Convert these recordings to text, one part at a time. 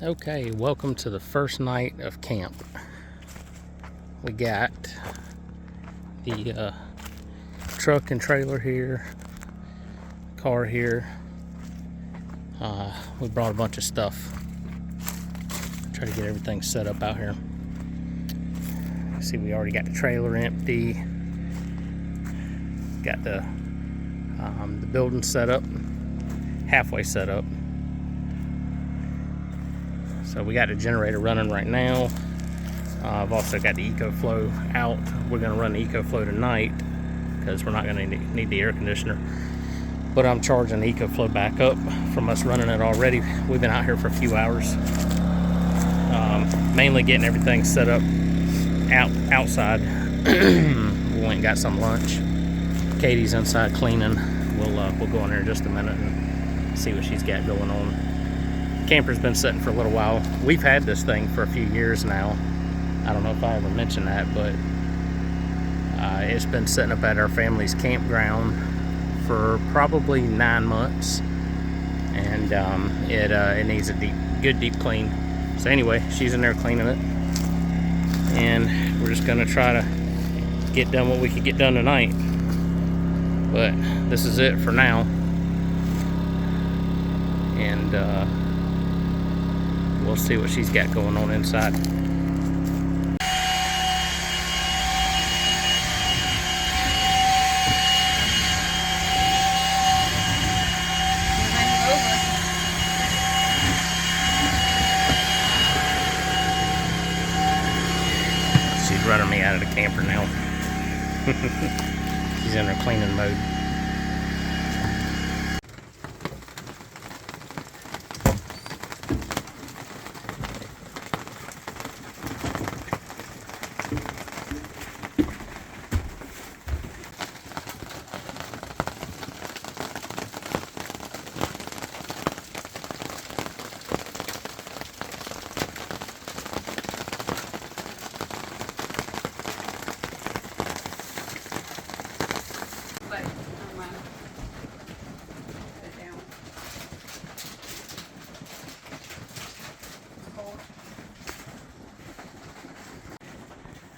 Okay, welcome to the first night of camp. We got the truck and trailer here, car here. We brought a bunch of stuff. Try to get everything set up out here. See, we already got the trailer empty. Got the building set up, halfway set up. So we got the generator running right now. I've also got the EcoFlow out. We're going to run the EcoFlow tonight because we're not going to need the air conditioner. But I'm charging the EcoFlow back up from us running it already. We've been out here for a few hours. Mainly getting everything set up outside. We went and got some lunch. Katie's inside cleaning. We'll go in there in just a minute and see what she's got going on. Camper's been sitting for a little while. We've had this thing for a few years now. I don't know if I ever mentioned that, but it's been sitting up at our family's campground for probably 9 months, and it needs a good deep clean. So anyway, she's in there cleaning it, and we're just gonna try to get done what we could get done tonight. But this is it for now, and we'll see what she's got going on inside. She's running me out of the camper now. She's in her cleaning mode.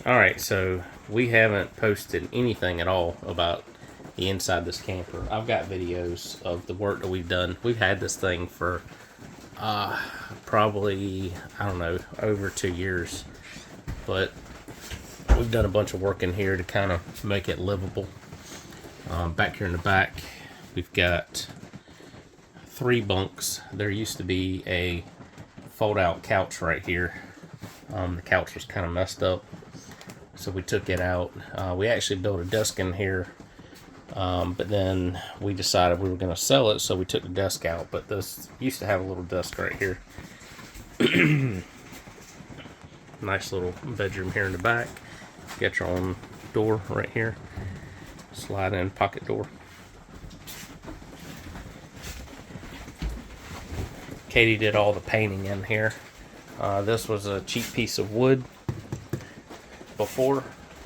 Alright, so we haven't posted anything at all about the inside of this camper. I've got videos of the work that we've done. We've had this thing for probably, I don't know, over 2 years. But we've done a bunch of work in here to kind of make it livable. Back here in the back, we've got 3 bunks. There used to be a fold-out couch right here. The couch was kind of messed up, so we took it out. We actually built a desk in here, but then we decided we were going to sell it, so we took the desk out. But this used to have a little desk right here. Nice little bedroom here in the back. Got your own door right here. Slide in pocket door. Katie did all the painting in here. This was a cheap piece of wood before,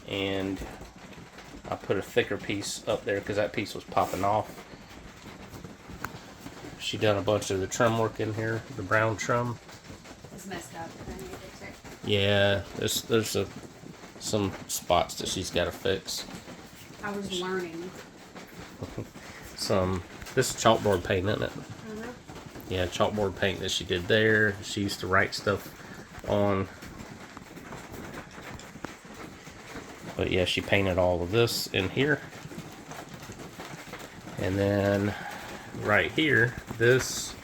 and I put a thicker piece up there because that piece was popping off. She done a bunch of the trim work in here, the brown trim. It's messed up. Yeah, there's some spots that she's got to fix. I was learning. This is chalkboard paint, isn't it? Yeah, chalkboard paint that she did there. She used to write stuff on. But yeah, she painted all of this in here. And then right here, this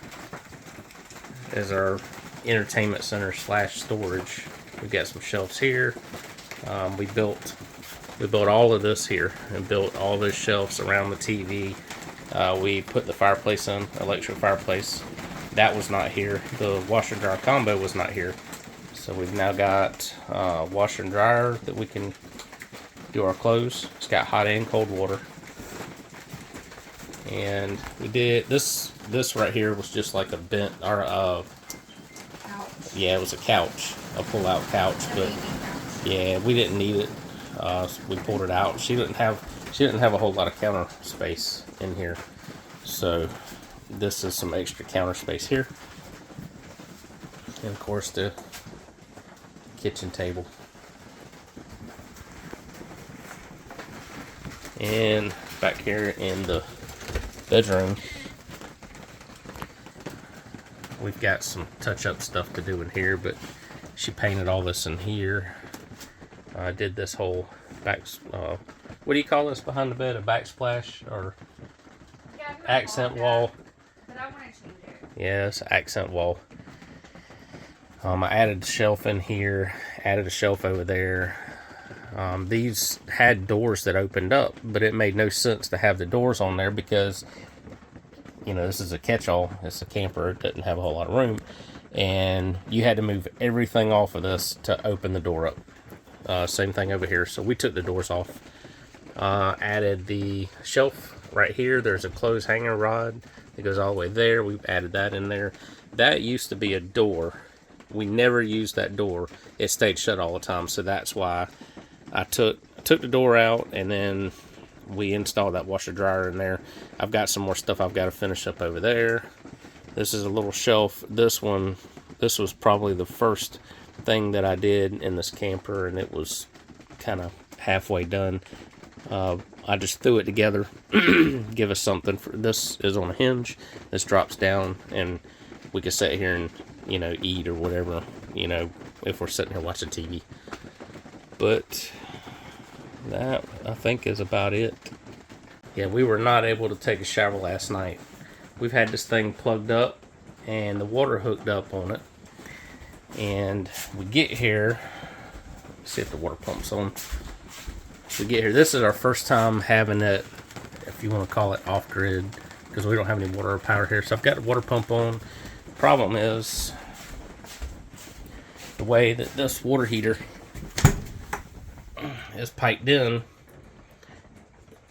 is our entertainment center / storage. We've got some shelves here. We built all of this here and built all those shelves around the TV. We put the fireplace in, electric fireplace. That was not here. The washer dryer combo was not here. So we've now got washer and dryer that we can do our clothes. It's got hot and cold water. And we did this right here was just like a bent or couch. Yeah, it was a couch, a pull-out couch, but yeah, we didn't need it. So we pulled it out. She didn't have a whole lot of counter space in here, so this is some extra counter space here. And of course the kitchen table. And back here in the bedroom, we've got some touch-up stuff to do in here, but she painted all this in here. I did this whole back, what do you call this behind the bed? A backsplash or accent wall? But I want to change it. Yes, accent wall. I added a shelf in here, added a shelf over there. These had doors that opened up, but it made no sense to have the doors on there because, you know, this is a catch-all. It's a camper. It doesn't have a whole lot of room. And you had to move everything off of this to open the door up. Same thing over here. So we took the doors off. Added the shelf right here. There's a clothes hanger rod that goes all the way there. We've added that in there. That used to be a door. We never used that door. It stayed shut all the time. So that's why I took the door out, and then we installed that washer dryer in there. I've got some more stuff I've got to finish up over there. This is a little shelf. This was probably the first thing that I did in this camper, and it was kind of halfway done. I just threw it together, give us something. This is on a hinge. This drops down, and we can sit here and, you know, eat or whatever, you know, if we're sitting here watching TV. But that, I think, is about it. Yeah, we were not able to take a shower last night. We've had this thing plugged up and the water hooked up on it. And we get here, see if the water pump's on. We get here, this is our first time having it, if you want to call it off-grid, because we don't have any water or power here. So I've got the water pump on. The problem is the way that this water heater is piped in.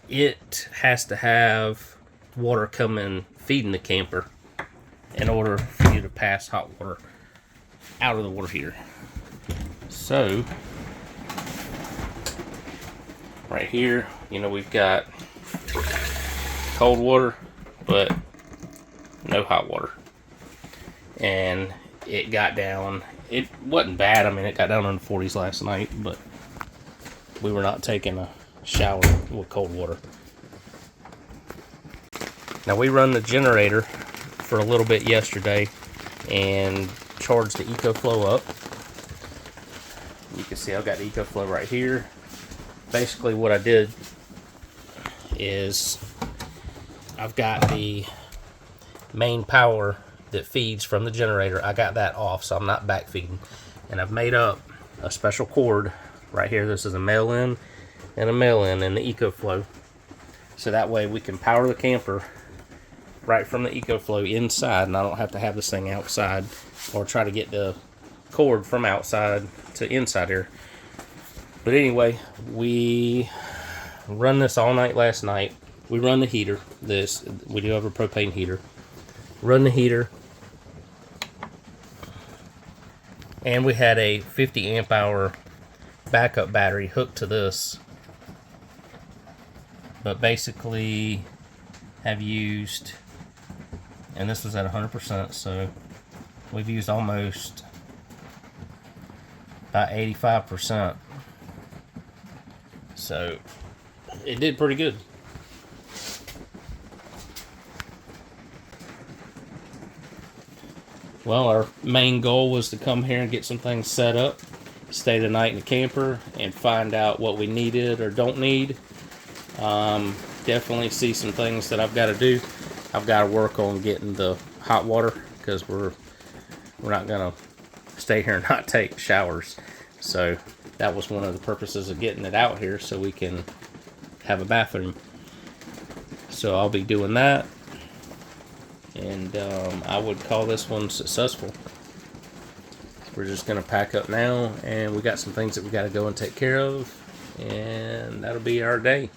It has to have water coming feeding the camper in order for you to pass hot water out of the water heater. So right here, you know, we've got cold water but no hot water, and it got down, it wasn't bad. I mean, it got down in the 40s last night, but we were not taking a shower with cold water. Now, we run the generator for a little bit yesterday and charged the EcoFlow up. You can see I've got the EcoFlow right here. Basically what I did is I've got the main power that feeds from the generator. I got that off, so I'm not back feeding. And I've made up a special cord right here. This is a male in and a male in the EcoFlow. So that way we can power the camper right from the EcoFlow inside, and I don't have to have this thing outside or try to get the cord from outside to inside here. But anyway, we run this all night last night. We run the heater. We do have a propane heater. Run the heater. And we had a 50 amp hour backup battery hooked to this. But basically have used, and this was at 100%, so we've used almost about 85%. So it did pretty good. Well, our main goal was to come here and get some things set up, stay the night in the camper, and find out what we needed or don't need. Definitely see some things that I've got to do. I've got to work on getting the hot water, because we're not gonna stay here and not take showers. So that was one of the purposes of getting it out here, so we can have a bathroom. So I'll be doing that, and I would call this one successful. We're just gonna pack up now, and we got some things that we got to go and take care of, and that'll be our day.